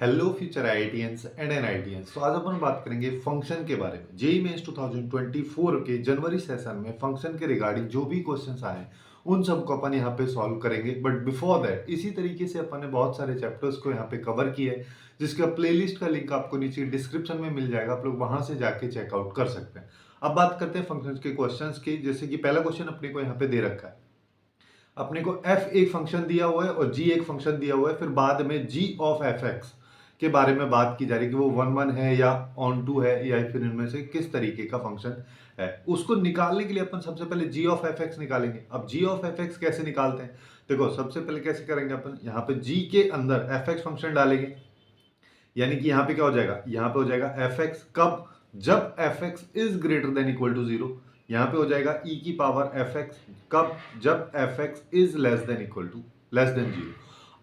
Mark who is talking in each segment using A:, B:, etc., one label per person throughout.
A: Hello future IITians and NITians. तो आज अपन बात करेंगे फंक्शन के बारे में। जेईई मेंस 2024 के जनवरी सेशन में फंक्शन के रिगार्डिंग जो भी क्वेश्चंस आए उन सबको अपन यहाँ पे सॉल्व करेंगे। बट बिफोर दैट इसी तरीके से अपन ने बहुत सारे चैप्टर्स को यहाँ पे कवर किया है, जिसका प्लेलिस्ट का लिंक आपको नीचे डिस्क्रिप्शन में मिल जाएगा। आप लोग वहां से जाके चेकआउट कर सकते हैं। अब बात करते हैं फंक्शन के क्वेश्चन की। जैसे कि पहला क्वेश्चन अपने को यहाँ पे दे रखा है, अपने को f एक फंक्शन दिया हुआ है और g एक फंक्शन दिया हुआ है। फिर बाद में g ऑफ fx के बारे में बात की जा रही है कि वो 1 1 है या ऑन टू है या फिर इनमें से किस तरीके का फंक्शन है। उसको निकालने के लिए अपन सबसे पहले g ऑफ fx निकालेंगे। अब g ऑफ fx कैसे निकालते हैं, देखो सबसे पहले कैसे करेंगे अपन, यहाँ पे g के अंदर fx फंक्शन डालेंगे। यानी कि यहाँ पे क्या हो जाएगा, यहाँ पे हो जाएगा fx कब, जब fx is greater than equal to 0। यहाँ पे हो जाएगा e की पावर fx कब, जब fx is less than equal to less than 0।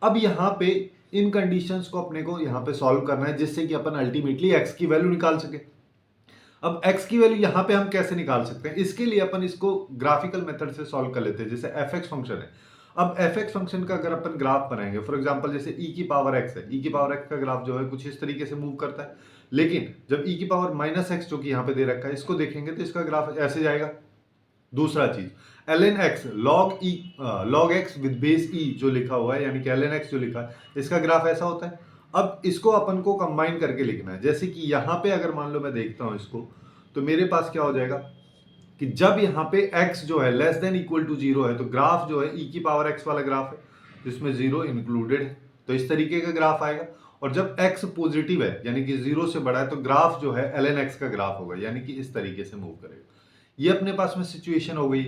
A: अब यहाँ पे इन कंडीशंस को अपने को यहाँ पे सॉल्व करना है, जिससे कि अपन अल्टीमेटली x की वैल्यू निकाल सके। अब x की वैल्यू यहाँ पे हम कैसे निकाल सकते हैं, इसके लिए अपन इसको ग्राफिकल मेथड से सॉल्व कर लेते हैं। जैसे fx फंक्शन है, अब fx फंक्शन का अगर अपन ग्राफ बनाएंगे, फॉर एग्जांपल जैसे e की पावर x है, e की पावर x का ग्राफ जो है कुछ इस तरीके से मूव करता है। लेकिन जब e की पावर माइनस एक्स जो कि यहाँ पे दे रखा है, इसको देखेंगे तो इसका ग्राफ ऐसे जाएगा। दूसरा चीज ln x log x with base e जो लिखा हुआ है, यानी कि ln x जो लिखा है, इसका ग्राफ ऐसा होता है। अब इसको अपन को कंबाइन करके लिखना है। जैसे कि यहाँ पे अगर मान लो मैं देखता हूं इसको, तो मेरे पास क्या हो जाएगा कि जब यहाँ पे x जो है लेस देन इक्वल टू 0 है, तो ग्राफ जो है e की पावर x वाला ग्राफ है, जिसमें 0 इंक्लूडेड है, तो इस तरीके का ग्राफ आएगा। और जब x पॉजिटिव है यानी कि 0 से बड़ा है, तो ग्राफ जो है ln x का ग्राफ होगा, यानी कि इस तरीके से मूव करेगा। ये अपने पास में सिचुएशन हो गई।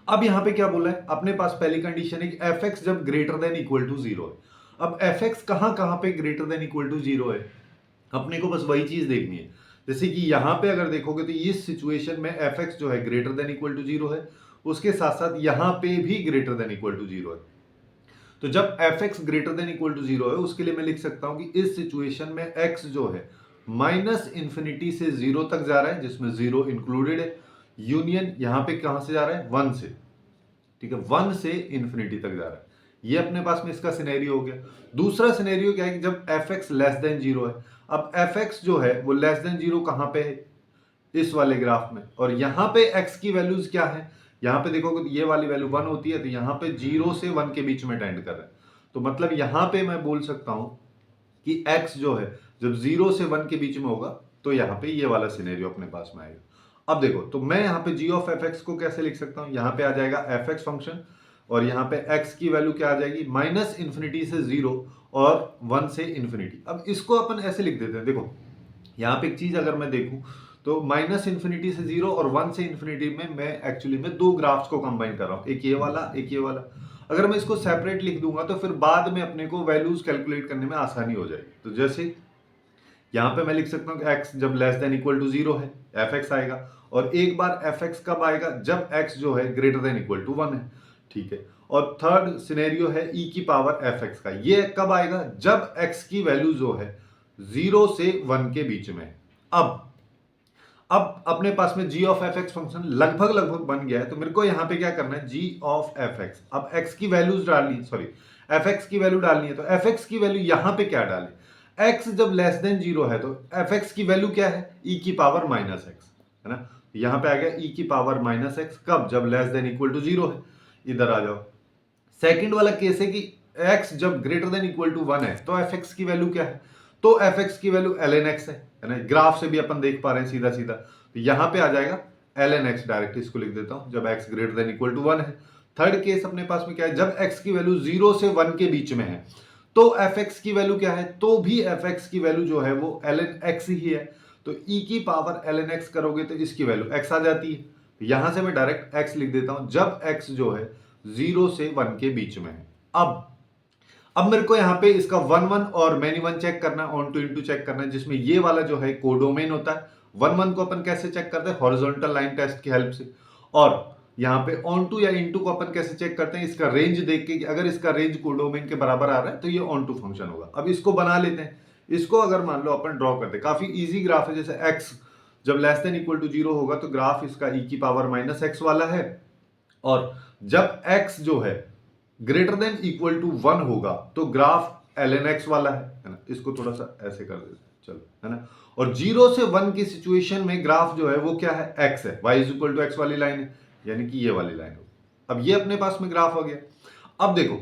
A: अब यहाँ पे क्या बोला है, अपने पास पहली कंडीशन है कि fx जब ग्रेटर देन इक्वल टू 0 है। अब fx कहाँ कहाँ पे ग्रेटर देन इक्वल टू 0 है, अपने को बस वही चीज देखनी है। जैसे कि यहाँ पे अगर देखोगे तो इस सिचुएशन में fx जो है ग्रेटर देन इक्वल टू 0 है, उसके साथ साथ यहाँ पे भी ग्रेटर देन इक्वल टू 0 है। तो जब fx greater than equal to 0 है, उसके लिए मैं लिख सकता हूं कि इस सिचुएशन में x जो है माइनस इंफिनिटी से 0 तक जा रहा है, जिसमें 0 इंक्लूडेड है। यूनियन यहाँ पे कहां से जा रहा है, 1 से, ठीक है, 1 से इंफिनिटी तक जा रहा है। ये अपने पास में इसका सिनेरियो हो गया। दूसरा सिनेरियो क्या है कि जब fx लेस देन 0 है। अब fx जो है वो लेस देन 0 कहां पे है, इस वाले ग्राफ में। और यहां पे x की वैल्यूज क्या है, यहां पे देखोगे तो ये वाली वैल्यू 1 होती है, तो यहां पे 0 से 1 के बीच में टेंड कर रहा है। तो मतलब यहां पे मैं बोल सकता हूं कि x जो है जब 0 से 1 के बीच में होगा, तो यहां पे ये वाला सिनेरियो अपने पास में आएगा। अब देखो, तो मैं यहां पे g ऑफ fx को कैसे लिख सकता हूं, यहां पे आ जाएगा fx फंक्शन, और यहां पे x की वैल्यू क्या आ जाएगी, माइनस इंफिनिटी से 0 और 1 से इंफिनिटी। अब इसको अपन ऐसे लिख देते हैं। देखो यहाँ पे एक चीज अगर मैं देखूं, तो माइनस इंफिनिटी से 0 और 1 से इंफिनिटी में मैं एक्चुअली में दो ग्राफ्स को कंबाइन कर रहा हूं, एक ये वाला एक ये वाला। अगर मैं इसको सेपरेट लिख दूंगा तो फिर बाद में अपने को वैल्यूज कैलकुलेट करने में आसानी हो जाएगी। तो जैसे यहाँ पे मैं लिख सकता हूँ कि x जब लेस देन इक्वल टू 0 है, fx आएगा। और एक बार fx कब आएगा, जब x जो है ग्रेटर देन इक्वल टू 1 है, ठीक है। और थर्ड सिनेरियो है e की पावर fx का, ये कब आएगा, जब x की वैल्यू जो है 0 से 1 के बीच में। अब अपने पास में g ऑफ fx फंक्शन लगभग लगभग बन गया है। तो मेरे को यहां पे क्या करना है, g ऑफ fx, अब x की वैल्यूज डालनी, सॉरी fx की वैल्यू डालनी है। तो fx की वैल्यू यहां पे क्या डालें, x जब लेस देन 0 है, तो fx की वैल्यू क्या है, e की पावर माइनस एक्स, है ना। यहां पे आ गया e की पावर माइनस एक्स कब, जब लेस देन इक्वल टू 0 है। इधर आ जाओ, सेकंड वाला केस है कि x जब ग्रेटर देन इक्वल टू 1 है, तो fx की वैल्यू क्या है, तो fx की वैल्यू ln x है ना। ग्राफ से भी अपन देख पा रहे हैं सीधा सीधा, तो यहां पे आ जाएगा ln x, डायरेक्ट इसको लिख देता हूं, जब x greater than equal to 1 है। थर्ड केस अपने पास में क्या है, जब x की वैल्यू 0 से 1 के बीच में है, तो fx की वैल्यू क्या है, तो भी fx की वैल्यू जो है वो ln x ही है। तो e की पावर ln x करोगे तो इसकी वैल्यू x आ जाती है। यहां से मैं डायरेक्ट x लिख देता हूं, जब x जो है 0 से 1 के बीच में है। अब मेरे को यहाँ पे इसका 1 1 और मैनी 1 चेक करना है, ऑन टू इनटू चेक करना है, जिसमें ये वाला जो है कोडोमेन होता है। 1 1 को अपन कैसे चेक करते हैं, हॉरिजॉन्टल लाइन टेस्ट की हेल्प से। और यहाँ पे ऑन टू या इनटू को अपन कैसे चेक करते हैं, इसका रेंज देख के, अगर इसका रेंज कोडोमेन के बराबर आ रहा है तो ये ऑन टू फंक्शन होगा। अब इसको बना लेते हैं। इसको अगर मान लो अपन ड्रॉ करते हैं, काफी इजी ग्राफ है। जैसे x जब लेस देन इक्वल टू 0 होगा, तो ग्राफ इसका e की पावर माइनस एक्स वाला है। और जब x जो है ग्रेटर देन इक्वल टू 1 होगा, तो ग्राफ ln x वाला है ना, इसको थोड़ा सा ऐसे कर देते हैं, चलो, है ना। और 0 से 1 की सिचुएशन में ग्राफ जो है वो क्या है, x है, y is equal to x वाली लाइन है, यानी कि ये वाली लाइन हो। अब ये अपने पास में ग्राफ हो गया। अब देखो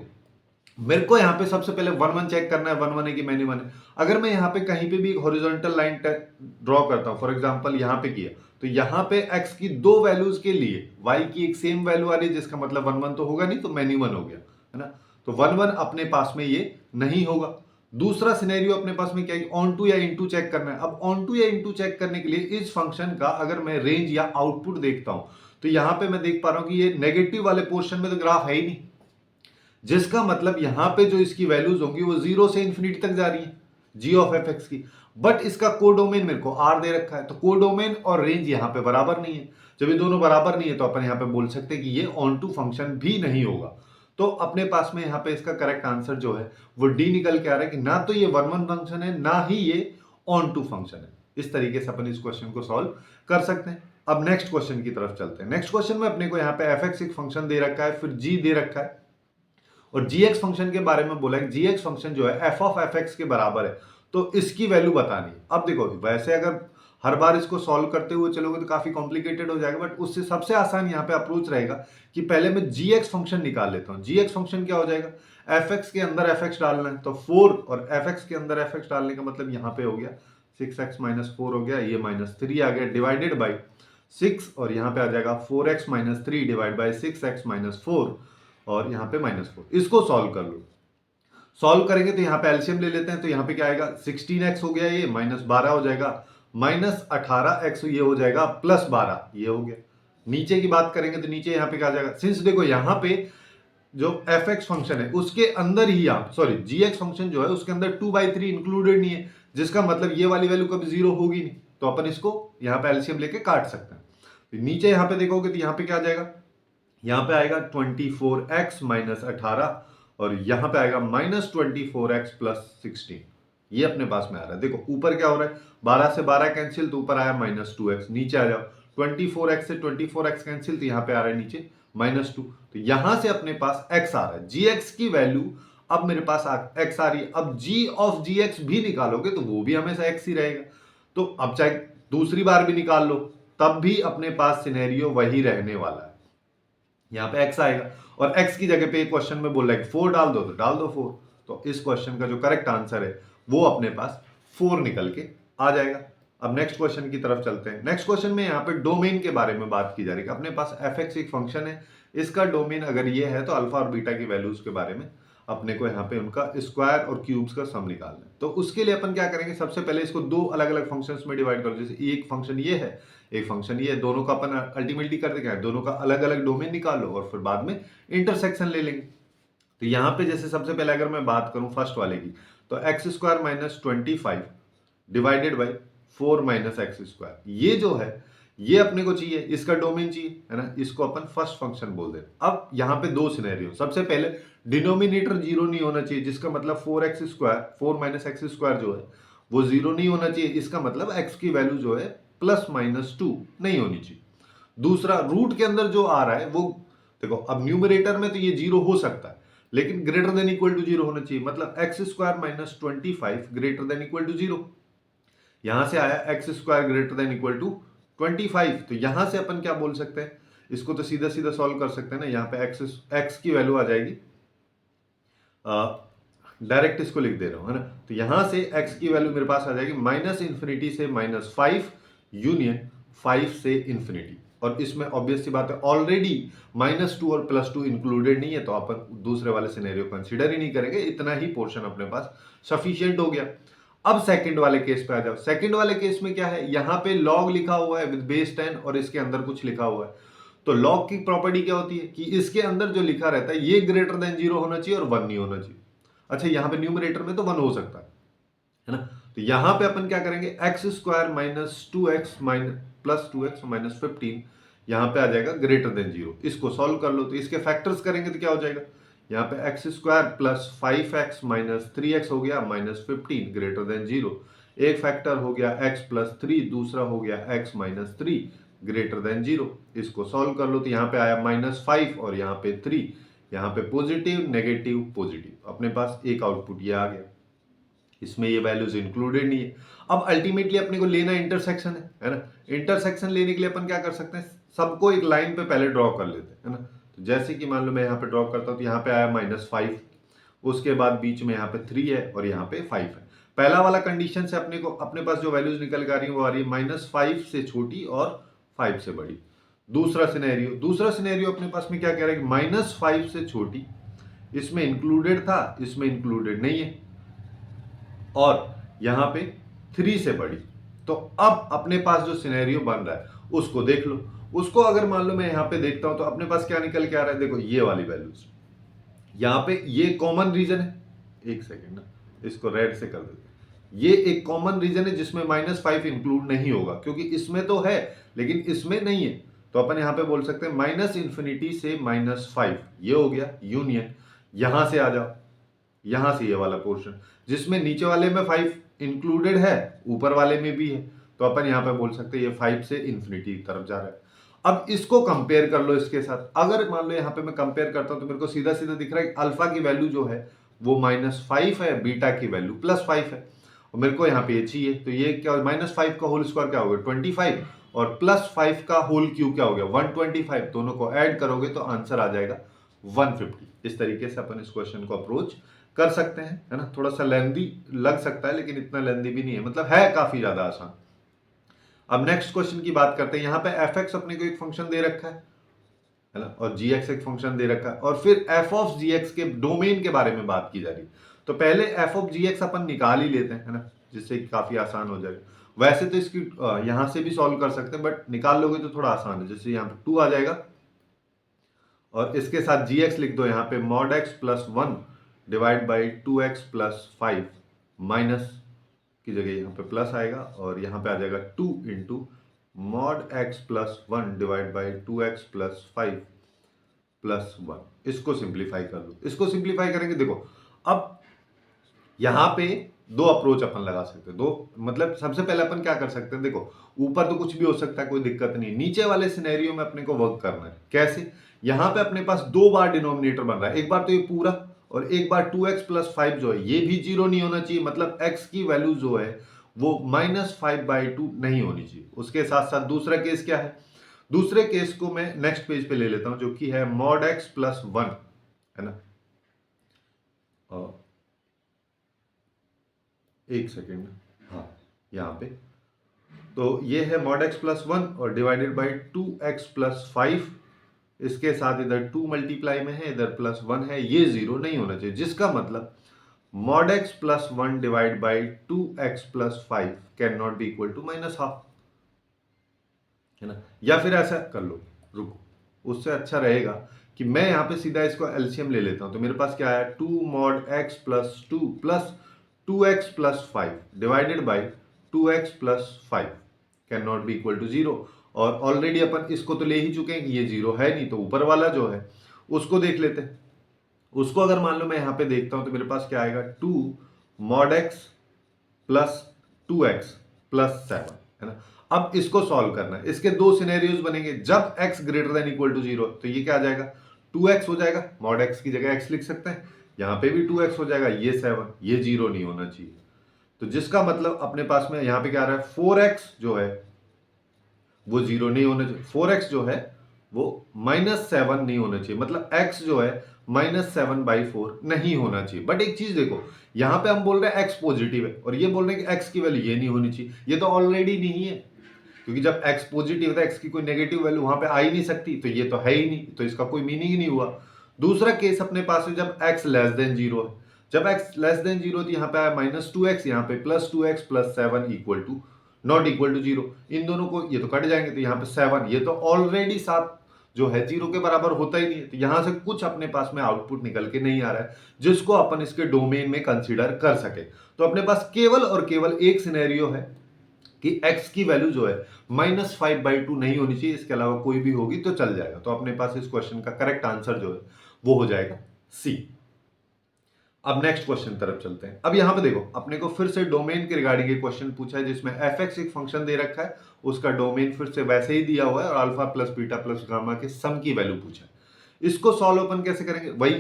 A: मेरे को यहाँ पे सबसे पहले 1 1 चेक करना है, 1 1 है कि मैनी 1 है। अगर मैं यहाँ पे कहीं पे भी हॉरिजॉन्टल लाइन ड्रॉ करता हूँ, फॉर एग्जांपल यहाँ पे किया, तो यहाँ पे x की दो वैल्यूज के लिए y की एक सेम वैल्यू आ रही है, जिसका मतलब 1 1 तो होगा नहीं, तो मैनी 1 हो गया, है ना। तो 1 1 अपने पास में ये नहीं होगा। दूसरा सिनेरियो अपने पास में क्या है, ऑन टू या इनटू चेक करना है। अब ऑन टू या इनटू चेक करने के लिए इस फंक्शन का अगर मैं रेंज या आउटपुट देखता हूं, तो यहां पे मैं देख पा रहा हूं कि ये नेगेटिव वाले पोर्शन में तो ग्राफ है ही नहीं, जिसका मतलब यहां पे जो इसकी वैल्यूज होंगी वो 0 से इंफिनिटी तक जा रही है g ऑफ एफ एक्स की। बट इसका कोडोमेन मेरे को r दे रखा है, तो कोडोमेन और रेंज यहां पे बराबर नहीं है। जब ये दोनों बराबर नहीं है तो अपन यहां पे बोल सकते हैं कि ये ऑन टू फंक्शन भी नहीं होगा। तो अपने पास में यहाँ पे इसका करेक्ट आंसर जो है वो डी निकल के आ रहा है कि ना तो ये 1 1 फंक्शन है, ना ही ये ऑन टू फंक्शन है। इस तरीके से अपन इस क्वेश्चन को सॉल्व कर सकते हैं। अब नेक्स्ट क्वेश्चन की तरफ चलते हैं। नेक्स्ट क्वेश्चन में अपने को यहाँ पे एफ एक्स एक फंक्शन दे रखा है, फिर जी दे रखा है, और gx फंक्शन के बारे में बोला है gx फंक्शन जो है f ऑफ fx के बराबर है, तो इसकी वैल्यू बतानी है। अब देखो वैसे अगर हर बार इसको सॉल्व करते हुए चलोगे तो काफी कॉम्प्लिकेटेड हो जाएगा, बट उससे सबसे आसान यहाँ पे अप्रोच रहेगा कि पहले मैं gx फंक्शन निकाल लेता हूँ। gx फंक्शन क्या हो जाएगा, fx के अंदर fx डालना है, तो 4 और fx के अंदर fx डालने का मतलब यहाँ पे हो गया 6x माइनस 4 हो गया, ये माइनस 3 आ गया, डिवाइडेड बाई 6, और यहाँ पे आ जाएगा 4x minus 3 divide by 6x minus 4, और यहाँ पे -4। इसको सॉल्व कर लो। सॉल्व करेंगे तो यहाँ पे एलसीएम ले लेते हैं, तो यहाँ पे क्या आएगा, 16x हो गया, ये -12 हो जाएगा, -18x ये हो जाएगा, +12 ये हो गया। नीचे की बात करेंगे तो नीचे यहाँ पे क्या आ जाएगा, सिंस देखो यहाँ पे जो fx फंक्शन है उसके अंदर ही आप सॉरी gx फंक्शन जो है उसके अंदर 2/3 इंक्लूडेड नहीं है, जिसका मतलब ये वाली वैल्यू कभी 0 होगी नहीं, तो अपन इसको यहाँ पे एलसीएम लेके काट सकते हैं। तो नीचे यहाँ पे देखोगे तो यहाँ पे क्या आ जाएगा, यहां पे आएगा 24x माइनस 18, और यहां पे आएगा -24x प्लस 16। ये अपने पास में आ रहा है। देखो ऊपर क्या हो रहा है, 12 से 12 कैंसिल, तो ऊपर आया -2x, नीचे आ जाओ 24x से 24x कैंसिल, तो यहां पे आ रहा है नीचे -2। तो यहां से अपने पास x आ रहा है, gx की वैल्यू अब मेरे पास x आ रही है। अब g ऑफ gx भी निकालोगे तो वो भी हमेशा x ही रहेगा, तो अब चाहे दूसरी बार भी निकाल लो तब भी अपने पास सिनेरियो वही रहने वाला है। यहाँ पे x आएगा, और x की जगह पे क्वेश्चन में बोल रहा है 4 डाल दो, तो डाल दो 4। तो इस क्वेश्चन का जो करेक्ट आंसर है वो अपने पास 4 निकल के आ जाएगा। अब नेक्स्ट क्वेश्चन की तरफ चलते हैं। नेक्स्ट क्वेश्चन में यहाँ पे डोमेन के बारे में बात की जा रही है। अपने पास fx एक फंक्शन है, इसका डोमेन अगर ये है तो अल्फा और बीटा की वैल्यूज के बारे में अपने को यहाँ पे उनका स्क्वायर और क्यूब्स का सम निकालना है। तो उसके लिए अपन क्या करेंगे, सबसे पहले इसको दो अलग अलग फंक्शंस में डिवाइड करो। जैसे एक फंक्शन ये है, एक फंक्शन ये है, दोनों का अपन अल्टीमेटली करते क्या है, दोनों का अलग अलग डोमेन निकाल लो और फिर बाद में इंटरसेक्शन ले लेंगे। तो यहाँ पे जैसे सबसे पहले अगर मैं बात करूं फर्स्ट वाले की, तो x² minus 25 divided by 4 minus x², ये जो है ये अपने को चाहिए, इसका डोमेन चाहिए, है ना। इसको अपन फर्स्ट फंक्शन बोल दे। अब यहाँ पे दो सिनेरियो, सबसे पहले डिनोमिनेटर 0 नहीं होना चाहिए, जिसका मतलब 4x² 4 माइनस x² जो है वो 0 नहीं होना चाहिए, इसका मतलब x की वैल्यू जो है +-2 नहीं होनी चाहिए। दूसरा, रूट के अंदर जो आ रहा है वो देखो, अब न्यूमरेटर में तो ये 0 हो सकता है, लेकिन ग्रेटर देन इक्वल टू 0 होना चाहिए, मतलब x² minus 25 greater than equal to 0। यहां से आया x² greater than equal to 25, तो यहां से अपन क्या बोल सकते हैं, इसको तो सीधा सीधा सॉल्व कर सकते हैं ना। यहाँ पे x की वैल्यू आ जाएगी, डायरेक्ट इसको लिख दे रहा हूं, है ना। तो यहां से x की वैल्यू मेरे पास आ जाएगी -∞ से -5 यूनियन 5 से इंफिनिटी, और इसमें ऑब्वियस सी बात है ऑलरेडी -2 और +2 इंक्लूडेड नहीं है, तो अपन दूसरे वाले सिनेरियो कंसीडर ही नहीं करेंगे, इतना ही पोर्शन अपने पास सफिशिएंट हो गया। अब सेकंड वाले केस पे आ जाओ। सेकंड वाले केस में क्या है, यहां पे log लिखा हुआ है विद बेस 10 और इसके अंदर कुछ लिखा हुआ है। तो log की प्रॉपर्टी क्या होती है कि इसके अंदर जो लिखा रहता है ये ग्रेटर देन 0 होना चाहिए और 1 नहीं होना चाहिए। अच्छा, यहाँ पे न्यूमरेटर में तो 1 हो सकता है ना। तो यहां पे अपन क्या करेंगे, x² minus 2x plus 2x minus 15 यहां पे आ जाएगा ग्रेटर देन 0। इसको सॉल्व कर लो, तो इसके फैक्टर्स करेंगे तो क्या हो जाएगा, यहाँ पे x² plus 5x minus 3x हो गया -15 ग्रेटर देन 0। एक फैक्टर हो गया x प्लस 3, दूसरा हो गया x माइनस 3 ग्रेटर देन 0। इसको सॉल्व कर लो, तो यहाँ पे आया -5 और यहाँ पे 3, यहाँ पे पॉजिटिव नेगेटिव पॉजिटिव, अपने पास एक आउटपुट ये आ गया, इसमें ये वैल्यूज इंक्लूडेड नहीं है। अब अल्टीमेटली अपने को लेना इंटरसेक्शन है ना। इंटरसेक्शन लेने के लिए अपन क्या कर सकते हैं, सबको एक लाइन पे पहले ड्रॉ कर लेते हैं, है ना। तो जैसे कि मान लो मैं यहाँ पे ड्रॉ करता हूँ, तो यहाँ पे आया -5, उसके बाद बीच में यहाँ पे 3 है और यहाँ पे 5 है। पहला वाला कंडीशन से अपने को अपने पास जो वैल्यूज निकल के आ रही है वो आ रही है -5 से छोटी और 5 से बड़ी। दूसरा सिनेरियो अपने पास में क्या कह रहा है कि -5 से छोटी, इसमें इंक्लूडेड था, इसमें इंक्लूडेड नहीं है, और यहां पे 3 से बड़ी। तो अब अपने पास जो सिनेरियो बन रहा है उसको देख लो। उसको अगर मान लो मैं यहां पे देखता हूं तो अपने पास क्या निकल के आ रहा है, देखो ये वाली वैल्यूज, यहां पे ये कॉमन रीजन है, एक सेकेंड ना, इसको रेड से कर देते हैं। ये एक कॉमन रीजन है जिसमें -5 इंक्लूड नहीं होगा, क्योंकि इसमें तो है लेकिन इसमें नहीं है। तो अपन यहां पे बोल सकते हैं -∞ से -5, ये हो गया यूनियन। यहां से आ जाओ, यहां से ये वाला पोर्शन जिसमें नीचे वाले में 5 इंक्लूडेड है, ऊपर वाले में भी है, तो अपन यहां पे बोल सकते हैं ये 5 से इन्फिनिटी की तरफ जा रहा है। अब इसको कंपेयर कर लो इसके साथ। अगर मान लो यहां पे मैं कंपेयर करता हूं तो मेरे को सीधा सीधा दिख रहा है कि अल्फा की वैल्यू जो है वो -5 है, बीटा की वैल्यू +5 है, और मेरे को यहाँ पे ये चाहिए। तो ये क्या, -5 का होल स्क्वायर क्या हो गया 25, और +5 का होल क्यूब क्या हो गया 125। दोनों को ऐड करोगे तो आंसर आ जाएगा 150। इस तरीके से अपन इस क्वेश्चन को अप्रोच कर सकते हैं, है ना। थोड़ा सा लेंदी लग सकता है लेकिन इतना लेंदी भी नहीं है, मतलब है काफी ज्यादा आसान। अब नेक्स्ट क्वेश्चन की बात करते हैं। यहाँ पे f(x) अपने को एक फंक्शन दे रखा है ना, और g(x) एक फंक्शन दे रखा है, और फिर f(g(x) के डोमेन के बारे में बात की जा रही है। तो पहले f(g(x) अपन निकाल ही लेते हैं, है ना, जिससे काफी आसान हो जाएगा। वैसे तो इसकी यहां से भी सॉल्व कर सकते हैं, बट निकाल लोगे तो थोड़ा आसान है। जैसे यहाँ पे 2 आ जाएगा और इसके साथ gx लिख दो, यहाँ पे (x+1) divide by 2x + 5 minus की जगह यहाँ पे प्लस आएगा, और यहाँ पे आ जाएगा 2 into (x+1) divide by 2x + 5 + 1। इसको सिंप्लीफाई कर दो। इसको सिंप्लीफाई करेंगे, देखो अब यहां पे दो अप्रोच अपन लगा सकते हैं। दो मतलब सबसे पहले अपन क्या कर सकते हैं, देखो ऊपर तो कुछ भी हो सकता है, कोई दिक्कत नहीं। नीचे वाले सिनेरियो में अपने को वर्क करना है। कैसे, यहां पे अपने पास 2 बार डिनोमिनेटर बन रहा है, एक बार तो ये पूरा, और एक बार 2x + 5 जो है ये भी 0 नहीं होना चाहिए, मतलब x की वैल्यू जो है वो -5/2 नहीं होनी चाहिए। उसके साथ साथ दूसरा केस क्या है, दूसरे केस को मैं नेक्स्ट पेज पे ले लेता हूं, जो कि है (x+1), है ना। एक सेकेंड, हाँ यहाँ पे तो ये है (x+1) और डिवाइडेड बाई 2x + 5। इसके साथ इधर 2 मल्टीप्लाई में है, इधर +1 है, ये 0 नहीं होना चाहिए, जिसका मतलब (x+1) divide by 2x + 5 can not be equal to -½ है ना। या फिर ऐसा कर लो, रुको, उससे अच्छा रहेगा कि मैं यहाँ पे सीधा इसको एलसीएम ले लेता हूँ। तो मेरे पास क्या है 2 mod x + 2 + 2x + 5 divided by 2x + 5 can not be equal to 0। और ऑलरेडी अपन इसको तो ले ही चुके हैं कि ये 0 है नहीं, तो ऊपर वाला जो है उसको देख लेते हैं। उसको अगर मान लो मैं यहाँ पे देखता हूँ तो मेरे पास क्या आएगा 2 mod x + 2x + 7, है ना। अब इसको सॉल्व करना है। इसके दो सिनेरियोज बनेंगे। जब x > 0 तो ये क्या आ जाएगा 2x हो जाएगा, mod x की जगह x लिख सकते हैं, यहाँ पे भी 2x हो जाएगा, ये 7, ये 0 नहीं होना चाहिए। तो जिसका मतलब अपने पास में यहाँ पे क्या आ रहा है 4x जो है वो 0 नहीं होना चाहिए, 4x जो है वो -7 नहीं होना चाहिए, मतलब x जो है -7/4 नहीं होना चाहिए। बट एक चीज देखो, यहां पे हम बोल रहे हैं x पॉजिटिव है और ये बोल रहे हैं कि x की वैल्यू ये नहीं होनी चाहिए, ये तो ऑलरेडी नहीं है, क्योंकि जब x पॉजिटिव है x की कोई नेगेटिव वैल्यू वहां पे आ ही नहीं सकती, तो ये तो है ही नहीं, तो इसका कोई मीनिंग ही नहीं हुआ। दूसरा केस अपने पास है जब x <0 है। जब x <0 तो यहाँ पे आया -2x, यहाँ पे +2x + 7 = नॉट इक्वल टू 0। इन दोनों को ये तो कट जाएंगे, तो यहाँ पे 7, ये तो ऑलरेडी 7 जो है 0 के बराबर होता ही नहीं है, तो यहां से कुछ अपने पास में आउटपुट निकल के नहीं आ रहा है जिसको अपन इसके डोमेन में कंसीडर कर सके। तो अपने पास केवल और केवल एक सिनेरियो है कि x की वैल्यू जो है -5/2 नहीं होनी चाहिए, इसके अलावा कोई भी होगी तो चल जाएगा। तो अपने पास इस क्वेश्चन का करेक्ट आंसर जो है वो हो जाएगा सी। अब नेक्स्ट क्वेश्चन तरफ चलते हैं। अब यहां पे देखो अपने को फिर से डोमेन के रिगार्डिंग एक क्वेश्चन पूछा है जिसमें f(x) एक फंक्शन दे रखा है, उसका डोमेन फिर से वैसे ही दिया हुआ है और अल्फा + बीटा + गामा के सम की वैल्यू पूछा है। इसको सॉल्व अपन कैसे करेंगे, वही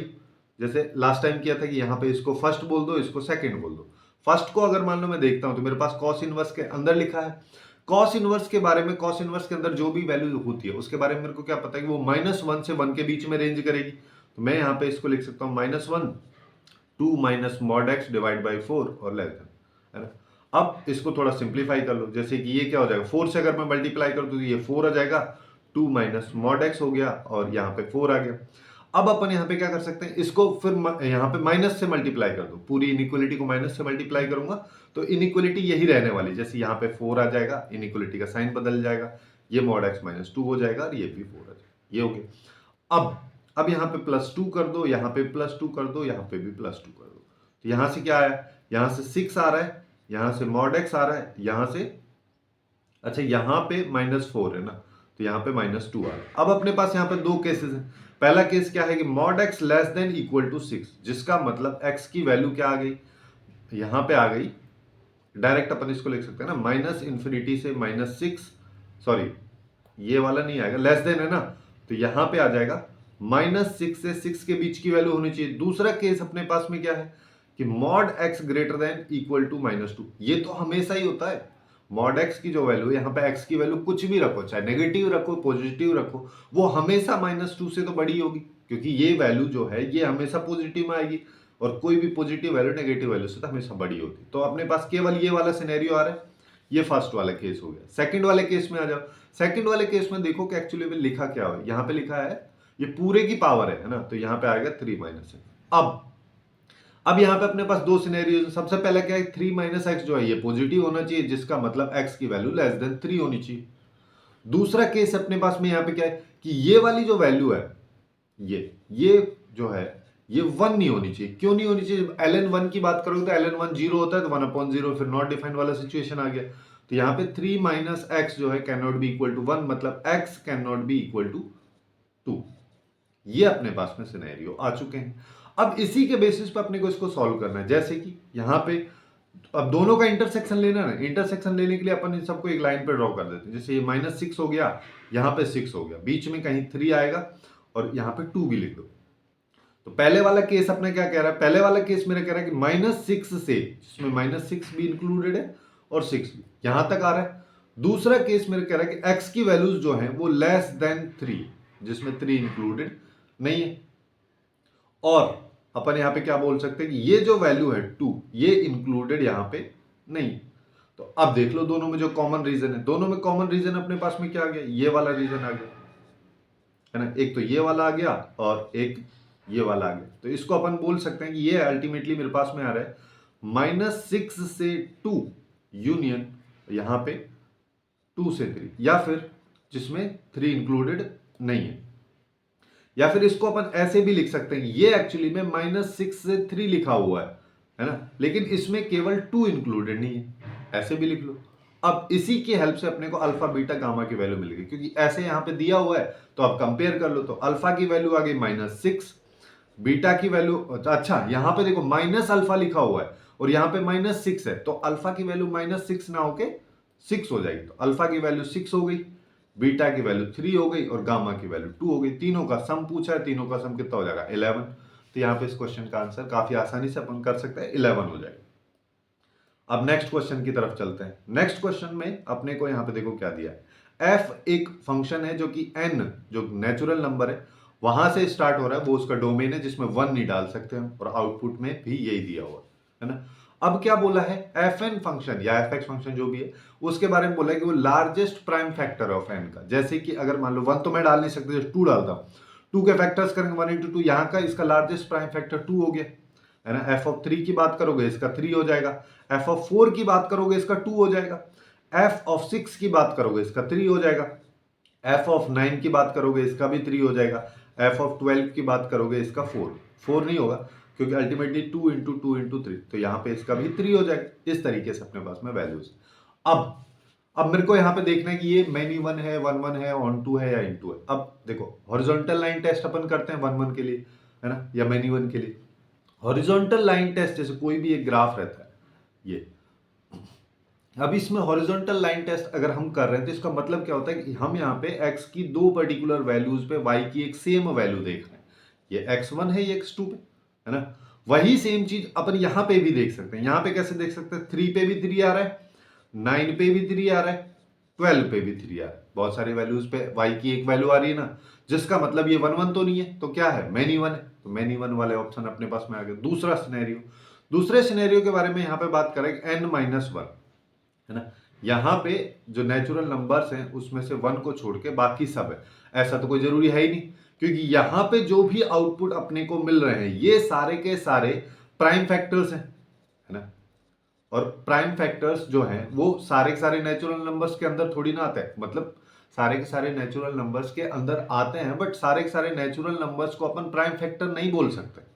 A: जैसे लास्ट टाइम किया था कि यहाँ पे इसको फर्स्ट बोल दो, इसको सेकंड बोल दो। फर्स्ट को अगर मान लो मैं देखता हूं तो मेरे पास कॉस इनवर्स के अंदर लिखा है। कॉस इनवर्स के बारे में, कॉस इनवर्स के अंदर जो भी वैल्यू होती है उसके बारे में मेरे को क्या पता है कि वो -1 से 1 के बीच में रेंज करेगी। तो मैं यहाँ पे इसको लिख सकता हूँ -1 2 minus mod x divide by 4 और लेस देन, है ना। अब इसको थोड़ा सिंप्लीफाई कर लो, जैसे कि ये क्या हो जाएगा, 4 से अगर मैं मल्टीप्लाई कर दूं तो ये 4 आ जाएगा, 2 माइनस मॉड एक्स हो गया और यहाँ पे 4 आ गया। अब अपन यहाँ पे क्या कर सकते हैं, इसको फिर यहाँ पे माइनस से मल्टीप्लाई कर दो, पूरी इनइक्वलिटी को माइनस से मल्टीप्लाई करूंगा तो इनइक्वलिटी यही रहने वाली, जैसे यहाँ पे 4 आ जाएगा, इनइक्वलिटी का साइन बदल जाएगा, ये मॉड एक्स -2 हो जाएगा और ये भी 4 आ जाएगा, ये हो गया। अब यहाँ पे +2 कर दो, यहाँ पे +2 कर दो, यहाँ पे भी +2 कर दो, तो यहाँ से क्या आया, यहाँ से 6 आ रहा है, यहाँ से मॉड एक्स आ रहा है, यहाँ से अच्छा यहाँ पे -4 है ना, तो यहाँ पे -2 आ रहा है। अब अपने पास यहाँ पे दो केसेस हैं। पहला केस क्या है कि mod x less than equal to 6, जिसका मतलब x की वैल्यू क्या आ गई, यहाँ पे आ गई, डायरेक्ट अपन इसको लिख सकते हैं ना, -∞ से -6, सॉरी ये वाला नहीं आएगा, लेस देन है ना, तो यहाँ पे आ जाएगा -6 से 6 के बीच की वैल्यू होनी चाहिए। दूसरा केस अपने पास में क्या है कि mod x greater than equal to -2, ये तो हमेशा ही होता है। मॉड x की जो वैल्यू, यहाँ पे x की वैल्यू कुछ भी रखो, चाहे नेगेटिव रखो पॉजिटिव रखो, वो हमेशा -2 से तो बड़ी होगी, क्योंकि ये वैल्यू जो है ये हमेशा पॉजिटिव में आएगी और कोई भी पॉजिटिव वैल्यू नेगेटिव वैल्यू से तो हमेशा बड़ी होती। तो अपने पास केवल ये वाला सिनेरियो आ रहा है, ये फर्स्ट वाला केस हो गया। सेकंड वाले केस में आ जाओ। सेकंड वाले केस में देखो कि एक्चुअली में लिखा क्या है, यहाँ पे लिखा है ये पूरे की पावर है ना, तो यहाँ पे आएगा 3 - x। अब यहाँ पे अपने पास दो सिनेरियो, सबसे पहले क्या है, 3 - x जो है ये पॉजिटिव होना चाहिए, जिसका मतलब x की वैल्यू लेस देन 3 होनी चाहिए। दूसरा केस अपने पास में यहाँ पे क्या है कि ये वाली जो वैल्यू है, ये जो है ये 1 नहीं होनी चाहिए। क्यों नहीं होनी चाहिए, ln 1 की बात करोगे तो ln 1 0 होता है, तो 1/0 फिर नॉट डिफाइंड वाला सिचुएशन आ गया। तो यहाँ पे 3 - x जो है can not be equal to 1, मतलब x can not be equal to 2। ये अपने पास में सिनेरियो आ चुके हैं। अब इसी के बेसिस पे अपने को इसको सॉल्व करना है, जैसे कि यहाँ पे अब दोनों का इंटरसेक्शन लेना है। इंटरसेक्शन लेने के लिए अपन इन सबको एक लाइन पे ड्रॉ कर देते हैं, जैसे ये -6 हो गया, यहाँ पे 6 हो गया, बीच में कहीं 3 आएगा और यहाँ पे 2 भी लिख दो। तो पहले वाला केस अपने क्या कह रहा है, पहले वाला केस मेरा कह रहा है कि -6 से, जिसमें -6 भी इंक्लूडेड है और 6 भी, यहां तक आ रहा है। दूसरा केस मेरा कह रहा है कि x की वैल्यूज जो है वो लेस देन 3, जिसमें 3 इंक्लूडेड नहीं है। और अपन यहां पे क्या बोल सकते हैं कि ये जो वैल्यू है 2, ये इंक्लूडेड यहां पे नहीं। तो अब देख लो दोनों में जो कॉमन रीजन है, दोनों में कॉमन रीजन अपने पास में क्या आ गया, ये वाला रीजन आ गया, है ना। एक तो ये वाला आ गया और एक ये वाला आ गया। तो इसको अपन बोल सकते हैं कि ये अल्टीमेटली मेरे पास में आ रहा है -6 से 2 यूनियन यहां पे 2 से 3, या फिर जिसमें 3 इंक्लूडेड नहीं है। या फिर इसको अपन ऐसे भी लिख सकते हैं कि ये एक्चुअली में -6 से 3 लिखा हुआ है ना, लेकिन इसमें केवल 2 इंक्लूडेड नहीं है, ऐसे भी लिख लो। अब इसी की हेल्प से अपने को अल्फा बीटा गामा की वैल्यू मिल गई, क्योंकि ऐसे यहां पे दिया हुआ है तो अब कंपेयर कर लो। तो अल्फा की वैल्यू आ गई -6, बीटा की वैल्यू, अच्छा यहां पे देखो माइनस अल्फा लिखा हुआ है और यहां पे -6 है, तो अल्फा की वैल्यू -6 ना होके 6 हो जाएगी। तो अल्फा की वैल्यू 6 हो गई, बीटा की वैल्यू 3 हो गई और गामा की वैल्यू 2 हो गई। तीनों का सम पूछा है, तीनों का सम कितना हो जाएगा 11। तो यहाँ पे इस क्वेश्चन का आंसर काफी आसानी से अपन कर सकते हैं, 11 हो जाएगा। अब नेक्स्ट क्वेश्चन की तरफ चलते हैं। नेक्स्ट क्वेश्चन में अपने को यहाँ पे देखो क्या दिया है, f एक फंक्शन है जो कि n जो नेचुरल नंबर है वहां से स्टार्ट हो रहा है, वो उसका डोमेन है जिसमें 1 नहीं डाल सकते हम, और आउटपुट में भी यही दिया हुआ है ना। अब क्या बोला है, fn फंक्शन या fx फंक्शन जो भी है उसके बारे में बोला है कि वो largest prime factor of n का, जैसे कि अगर मान लो 1 तो मैं डाल नहीं सकते, 2 डालता हूं, 2 के फैक्टर्स करेंगे 1 × 2, यहाँ का इसका लार्जेस्ट प्राइम फैक्टर 2 हो गया, है ना। f(3) की बात करोगे इसका 3 हो जाएगा, f(4) की बात करोगे इसका 2 हो जाएगा, f(6) की बात करोगे इसका 3 हो जाएगा, f(9) की बात करोगे इसका भी 3 हो जाएगा, f(12) की बात करोगे इसका 4 नहीं होगा, क्योंकि अल्टीमेटली 2 × 2 × 3, तो यहाँ पे इसका भी 3 हो जाएगा। इस तरीके से अपने पास में वैल्यूज। अब मेरे को यहाँ पे देखना है कि ये मैनी 1 है, 1 1 है, ऑन 2 है या इन 2 है। अब देखो हॉरिजॉन्टल लाइन टेस्ट अपन करते हैं 1 1 के लिए, है ना, या मैनी 1 के लिए। हॉरिजॉन्टल लाइन टेस्ट जैसे कोई भी एक ग्राफ रहता है ये, अब इसमें हॉरिजॉन्टल लाइन टेस्ट अगर हम कर रहे हैं तो इसका मतलब क्या होता है कि हम यहाँ पे x की 2 पर्टिकुलर वैल्यूज पे y की एक सेम वैल्यू देख रहे हैं। ये x1 है, ये x2 पे, है ना। वही सेम चीज अपन यहां पे भी देख सकते हैं। यहां पे कैसे देख सकते हैं, 3 पे भी 3 आ रहा है, 9 पे भी 3 आ रहा है, 12 पे भी 3 आ रहा है। बहुत सारी वैल्यूज पे y की एक वैल्यू आ रही है ना, जिसका मतलब ये 1 1 तो नहीं है, तो क्या है, मैनी 1 है, तो मैनी 1 वाले ऑप्शन अपने पास में आ गए। दूसरे सिनेरियो के बारे में यहां पे बात करेंगे, n-1, है ना। यहां पे जो नेचुरल नंबर्स हैं उसमें से 1 को छोड़ के बाकी सब है। ऐसा तो कोई जरूरी है ही नहीं, क्योंकि यहां पे जो भी आउटपुट अपने को मिल रहे हैं ये सारे के सारे प्राइम फैक्टर्स हैं, है ना। और प्राइम फैक्टर्स जो हैं वो सारे के सारे नेचुरल नंबर्स के अंदर थोड़ी ना आते हैं, मतलब सारे के सारे नेचुरल नंबर्स के अंदर आते हैं, बट सारे के सारे नेचुरल नंबर्स को अपन प्राइम फैक्टर नहीं बोल सकते।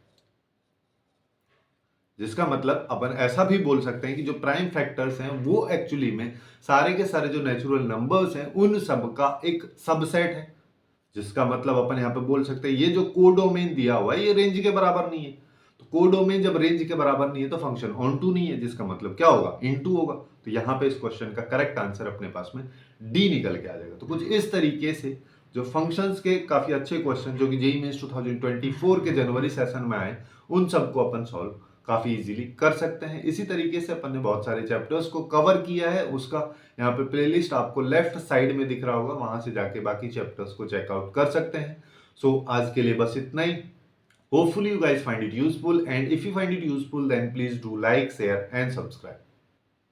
A: जिसका मतलब अपन ऐसा भी बोल सकते हैं कि जो प्राइम फैक्टर्स हैं वो एक्चुअली में सारे के सारे जो नेचुरल नंबर्स हैं उन सब का एक सबसेट है। जिसका मतलब अपन यहां पे बोल सकते हैं ये जो कोडोमेन दिया हुआ है ये रेंज के बराबर नहीं है। तो कोडोमेन जब रेंज के बराबर नहीं है तो फंक्शन ऑन टू नहीं है, जिसका मतलब क्या होगा, इनटू होगा। तो यहां पे इस क्वेश्चन का करेक्ट आंसर अपने पास में डी निकल के आ जाएगा। तो कुछ इस तरीके से जो फंक्शंस के काफी अच्छे क्वेश्चन जो कि जेईई मेंस 2024 के जनवरी सेशन में आए उन सबको अपन सॉल्व काफी इजीली कर सकते हैं। इसी तरीके से अपन ने बहुत सारे चैप्टर्स को कवर किया है, उसका यहाँ पे प्लेलिस्ट आपको लेफ्ट साइड में दिख रहा होगा, वहां से जाके बाकी चैप्टर्स को चेकआउट कर सकते हैं। सो आज के लिए बस इतना ही। Hopefully you guys find it useful, and if you find it useful then please do like, share and subscribe.